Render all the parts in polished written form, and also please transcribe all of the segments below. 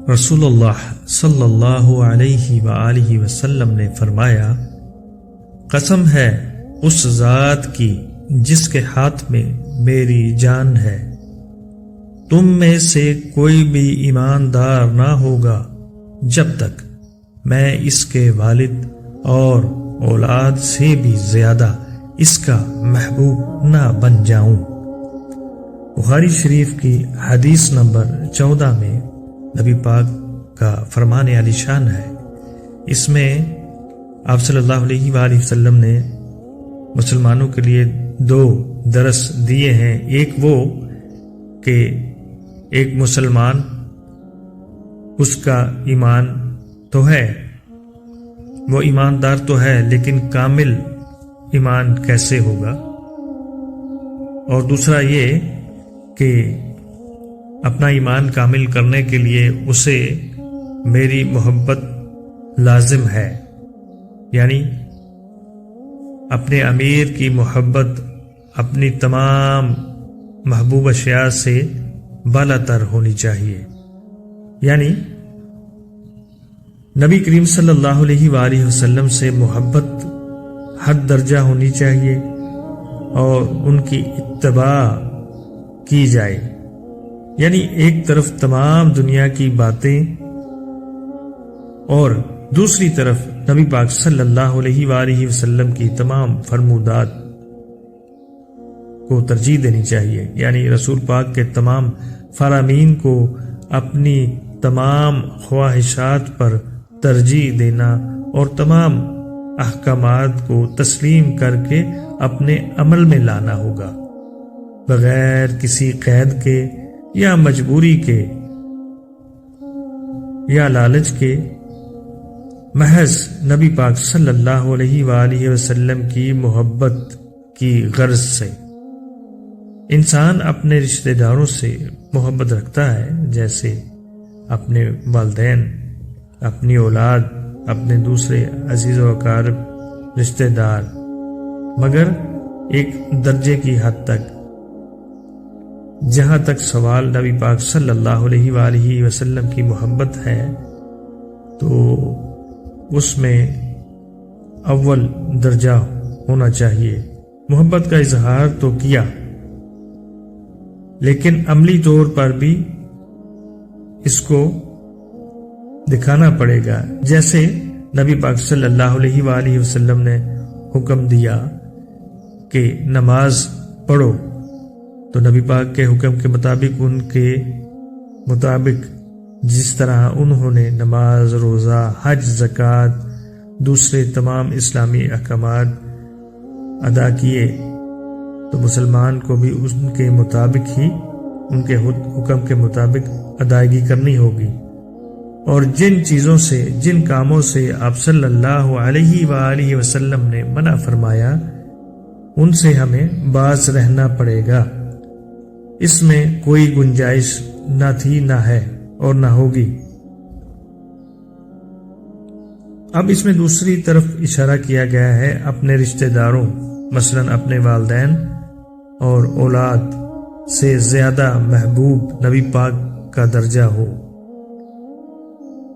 رسول اللہ صلی اللہ علیہ وآلہ وسلم نے فرمایا، قسم ہے اس ذات کی جس کے ہاتھ میں میری جان ہے، تم میں سے کوئی بھی ایماندار نہ ہوگا جب تک میں اس کے والد اور اولاد سے بھی زیادہ اس کا محبوب نہ بن جاؤں۔ بخاری شریف کی حدیث نمبر 14 میں نبی پاک کا فرمان عالی شان ہے۔ اس میں آپ صلی اللہ علیہ وآلہ وسلم نے مسلمانوں کے لیے 2 درس دیے ہیں۔ ایک وہ کہ ایک مسلمان اس کا ایمان تو ہے، وہ ایماندار تو ہے، لیکن کامل ایمان کیسے ہوگا، اور دوسرا یہ کہ اپنا ایمان کامل کرنے کے لیے اسے میری محبت لازم ہے، یعنی اپنے امیر کی محبت اپنی تمام محبوب اشیاء سے بالا تر ہونی چاہیے، یعنی نبی کریم صلی اللہ علیہ وآلہ وسلم سے محبت حد درجہ ہونی چاہیے اور ان کی اتباع کی جائے، یعنی ایک طرف تمام دنیا کی باتیں اور دوسری طرف نبی پاک صلی اللہ علیہ وآلہ وسلم کی تمام فرمودات کو ترجیح دینی چاہیے، یعنی رسول پاک کے تمام فرامین کو اپنی تمام خواہشات پر ترجیح دینا اور تمام احکامات کو تسلیم کر کے اپنے عمل میں لانا ہوگا، بغیر کسی قید کے یا مجبوری کے یا لالچ کے، محض نبی پاک صلی اللہ علیہ وآلہ وسلم کی محبت کی غرض سے۔ انسان اپنے رشتہ داروں سے محبت رکھتا ہے، جیسے اپنے والدین، اپنی اولاد، اپنے دوسرے عزیز و اقارب رشتہ دار، مگر ایک درجے کی حد تک۔ جہاں تک سوال نبی پاک صلی اللہ علیہ وآلہ وسلم کی محبت ہے تو اس میں اول درجہ ہونا چاہیے۔ محبت کا اظہار تو کیا، لیکن عملی طور پر بھی اس کو دکھانا پڑے گا، جیسے نبی پاک صلی اللہ علیہ وآلہ وسلم نے حکم دیا کہ نماز پڑھو، تو نبی پاک کے حکم کے مطابق، ان کے مطابق جس طرح انہوں نے نماز، روزہ، حج، زکوٰۃ، دوسرے تمام اسلامی احکامات ادا کیے، تو مسلمان کو بھی ان کے مطابق ہی، ان کے حکم کے مطابق ادائیگی کرنی ہوگی، اور جن چیزوں سے، جن کاموں سے آپ صلی اللہ علیہ وآلہ وسلم نے منع فرمایا، ان سے ہمیں باز رہنا پڑے گا۔ اس میں کوئی گنجائش نہ تھی، نہ ہے اور نہ ہوگی۔ اب اس میں دوسری طرف اشارہ کیا گیا ہے اپنے رشتہ داروں، مثلا اپنے والدین اور اولاد سے زیادہ محبوب نبی پاک کا درجہ ہو۔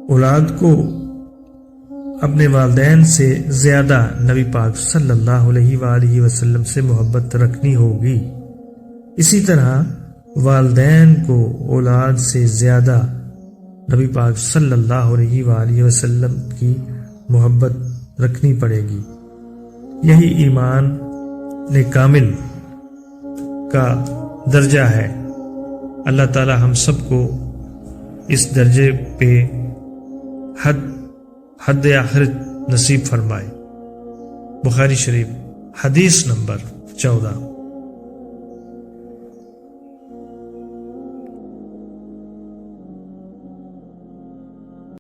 اولاد کو اپنے والدین سے زیادہ نبی پاک صلی اللہ علیہ وآلہ وسلم سے محبت رکھنی ہوگی، اسی طرح والدین کو اولاد سے زیادہ نبی پاک صلی اللہ علیہ وآلہ وسلم کی محبت رکھنی پڑے گی۔ یہی ایمان کامل کا درجہ ہے۔ اللہ تعالی ہم سب کو اس درجے پہ حد آخرت نصیب فرمائے۔ بخاری شریف حدیث نمبر 14۔